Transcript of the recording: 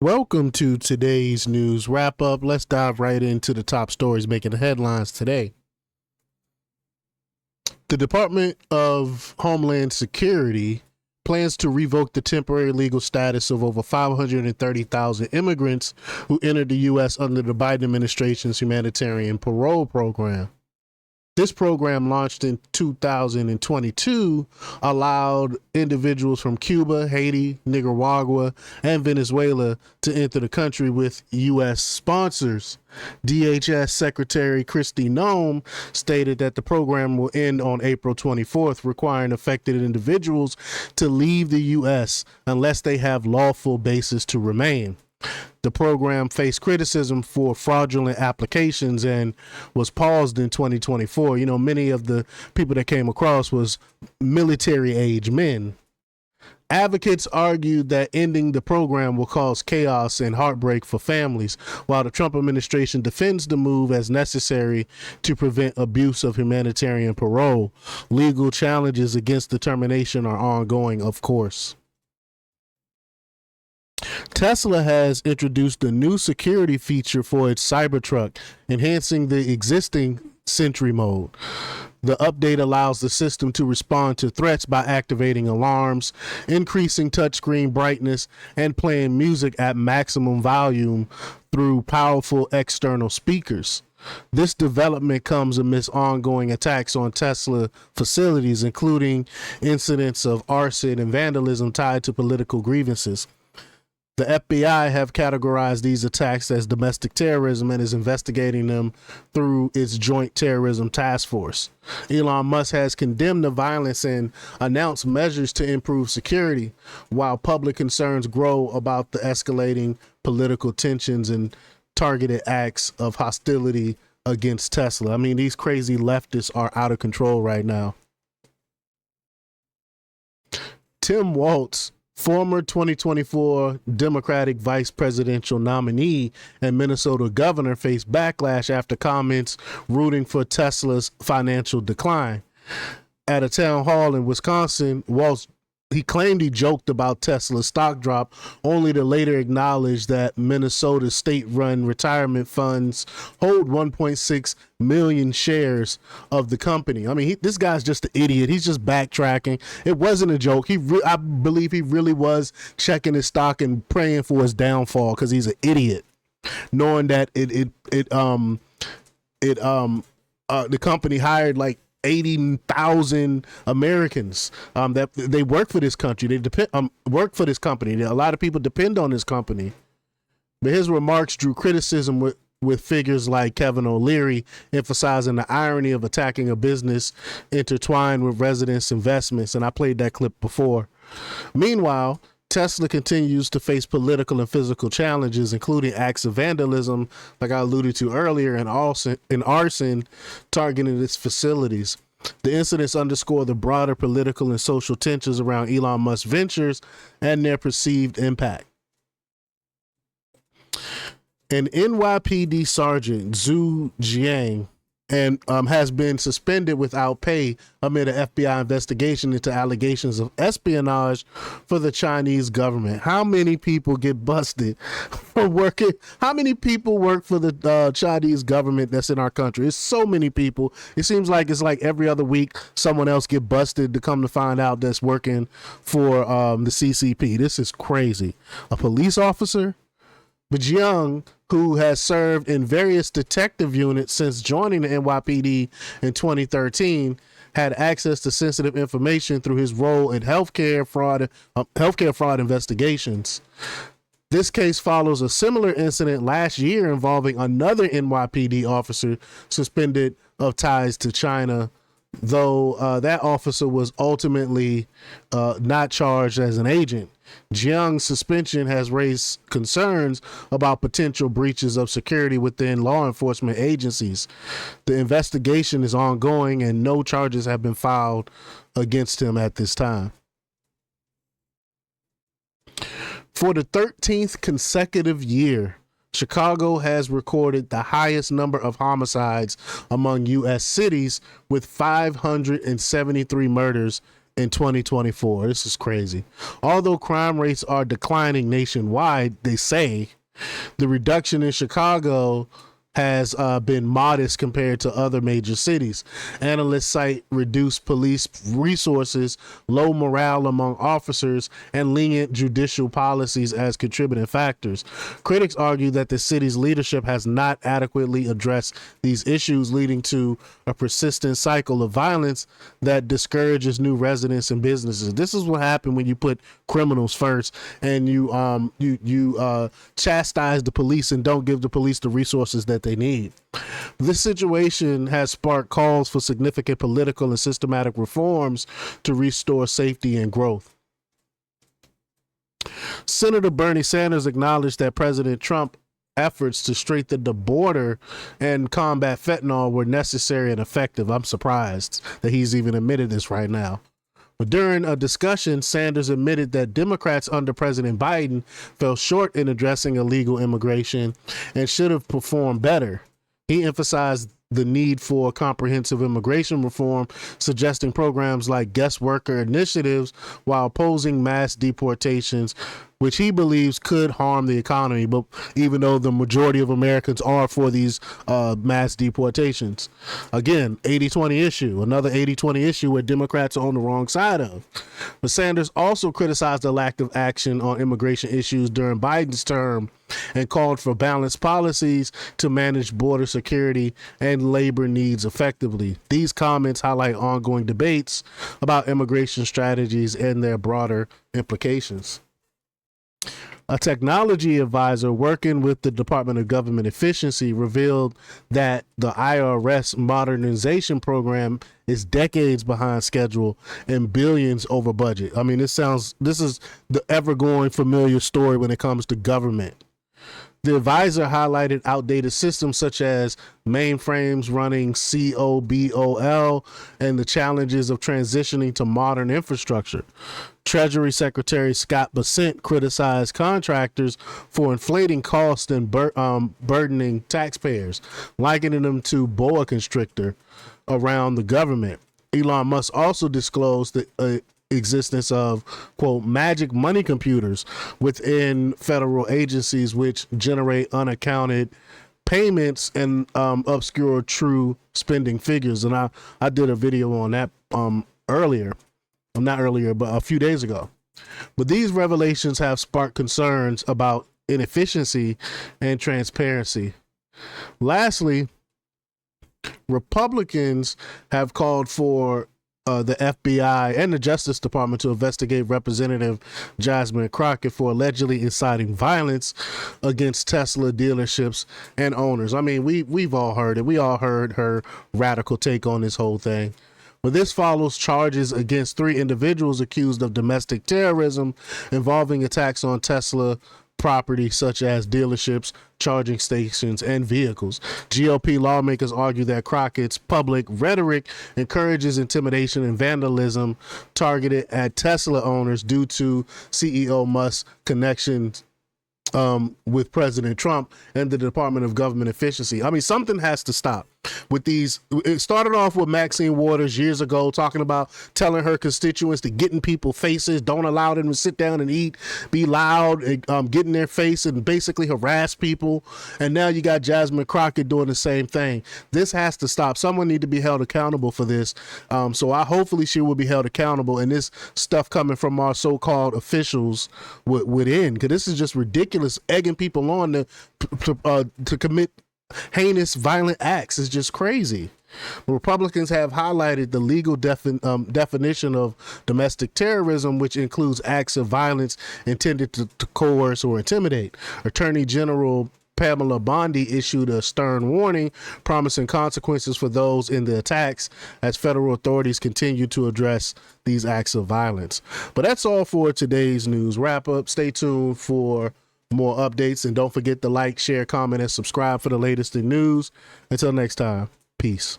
Welcome to today's news wrap up. Let's dive right into the top stories making the headlines today. The Department of Homeland Security plans to revoke the temporary legal status of over 530,000 immigrants who entered the U.S. under the Biden administration's humanitarian parole program. This program, launched in 2022, allowed individuals from Cuba, Haiti, Nicaragua, and Venezuela to enter the country with U.S. sponsors. DHS Secretary Kristi Noem stated that the program will end on April 24th, requiring affected individuals to leave the U.S. unless they have lawful basis to remain. The program faced criticism for fraudulent applications and was paused in 2024. Many of the people that came across was military age men. Advocates argued that ending the program will cause chaos and heartbreak for families, while the Trump administration defends the move as necessary to prevent abuse of humanitarian parole. Legal challenges against the termination are ongoing, of course. Tesla has introduced a new security feature for its Cybertruck, enhancing the existing Sentry mode. The update allows the system to respond to threats by activating alarms, increasing touchscreen brightness, and playing music at maximum volume through powerful external speakers. This development comes amidst ongoing attacks on Tesla facilities, including incidents of arson and vandalism tied to political grievances. The FBI have categorized these attacks as domestic terrorism and is investigating them through its Joint Terrorism Task Force. Elon Musk has condemned the violence and announced measures to improve security, while public concerns grow about the escalating political tensions and targeted acts of hostility against Tesla. These crazy leftists are out of control right now. Tim Walz, former 2024 Democratic vice presidential nominee and Minnesota governor, faced backlash after comments rooting for Tesla's financial decline. At a town hall in Wisconsin, Walz claimed he joked about Tesla's stock drop, only to later acknowledge that Minnesota state-run retirement funds hold 1.6 million shares of the company. This guy's just an idiot. He's just backtracking. It wasn't a joke. I believe he really was checking his stock and praying for his downfall because he's an idiot, knowing that the company hired like 80,000 Americans that they work for this country. They work for this company. A lot of people depend on this company. But his remarks drew criticism with figures like Kevin O'Leary, emphasizing the irony of attacking a business intertwined with residents' investments. And I played that clip before. Meanwhile, Tesla continues to face political and physical challenges, including acts of vandalism, like I alluded to earlier, and arson targeting its facilities. The incidents underscore the broader political and social tensions around Elon Musk ventures and their perceived impact. An NYPD Sergeant, Zhu Jiang, has been suspended without pay amid an FBI investigation into allegations of espionage for the Chinese government. How many people get busted for working? How many people work for the Chinese government that's in our country? It's so many people. It seems like it's like every other week someone else get busted to come to find out that's working for the CCP. This is crazy. A police officer? But Jiang, who has served in various detective units since joining the NYPD in 2013, had access to sensitive information through his role in healthcare fraud investigations. This case follows a similar incident last year involving another NYPD officer suspended of ties to China, though that officer was ultimately not charged as an agent. Jiang's suspension has raised concerns about potential breaches of security within law enforcement agencies. The investigation is ongoing and no charges have been filed against him at this time. For the 13th consecutive year, Chicago has recorded the highest number of homicides among U.S. cities, with 573 murders in 2024. This is crazy. Although crime rates are declining nationwide, they say, the reduction in Chicago has been modest compared to other major cities. Analysts cite reduced police resources, low morale among officers, and lenient judicial policies as contributing factors. Critics argue that the city's leadership has not adequately addressed these issues, leading to a persistent cycle of violence that discourages new residents and businesses. This is what happened when you put criminals first and you chastise the police and don't give the police the resources that they need. This situation has sparked calls for significant political and systematic reforms to restore safety and growth. Senator Bernie Sanders acknowledged that President Trump's efforts to strengthen the border and combat fentanyl were necessary and effective. I'm surprised that he's even admitted this right now. But during a discussion, Sanders admitted that Democrats under President Biden fell short in addressing illegal immigration and should have performed better. He emphasized the need for comprehensive immigration reform, suggesting programs like guest worker initiatives while opposing mass deportations, which he believes could harm the economy. But even though the majority of Americans are for these mass deportations, again, 80-20 issue, another 80-20 issue where Democrats are on the wrong side of. But Sanders also criticized the lack of action on immigration issues during Biden's term and called for balanced policies to manage border security and labor needs effectively. These comments highlight ongoing debates about immigration strategies and their broader implications. A technology advisor working with the Department of Government Efficiency revealed that the IRS modernization program is decades behind schedule and billions over budget. I mean, this is the ever-going familiar story when it comes to government. The advisor highlighted outdated systems such as mainframes running COBOL and the challenges of transitioning to modern infrastructure. Treasury Secretary Scott Bessent criticized contractors for inflating costs and burdening taxpayers, likening them to boa constrictor around the government. Elon Musk also disclosed the existence of, quote, magic money computers within federal agencies which generate unaccounted payments and obscure true spending figures. And I did a video on that not earlier, but a few days ago. But these revelations have sparked concerns about inefficiency and transparency. Lastly, Republicans have called for the FBI and the Justice Department to investigate Representative Jasmine Crockett for allegedly inciting violence against Tesla dealerships and owners. I mean, we've all heard it. We all heard her radical take on this whole thing. But this follows charges against 3 individuals accused of domestic terrorism involving attacks on Tesla property such as dealerships, charging stations, and vehicles. GOP lawmakers argue that Crockett's public rhetoric encourages intimidation and vandalism targeted at Tesla owners due to CEO Musk's connections with President Trump and the Department of Government Efficiency. I mean, something has to stop with these. It started off with Maxine Waters years ago talking about telling her constituents to get in people's faces, don't allow them to sit down and eat, be loud, get in their face and basically harass people. And now you got Jasmine Crockett doing the same thing. This has to stop. Someone need to be held accountable for this. So hopefully she will be held accountable, and this stuff coming from our so-called officials would end, because this is just ridiculous, egging people on to commit heinous violent acts. Is just crazy. Republicans have highlighted the legal definition of domestic terrorism, which includes acts of violence intended to coerce or intimidate. Attorney General Pamela Bondi issued a stern warning, promising consequences for those in the attacks as federal authorities continue to address these acts of violence. But that's all for today's news wrap up. Stay tuned for more updates, and don't forget to like, share, comment, and subscribe for the latest in news. Until next time, peace.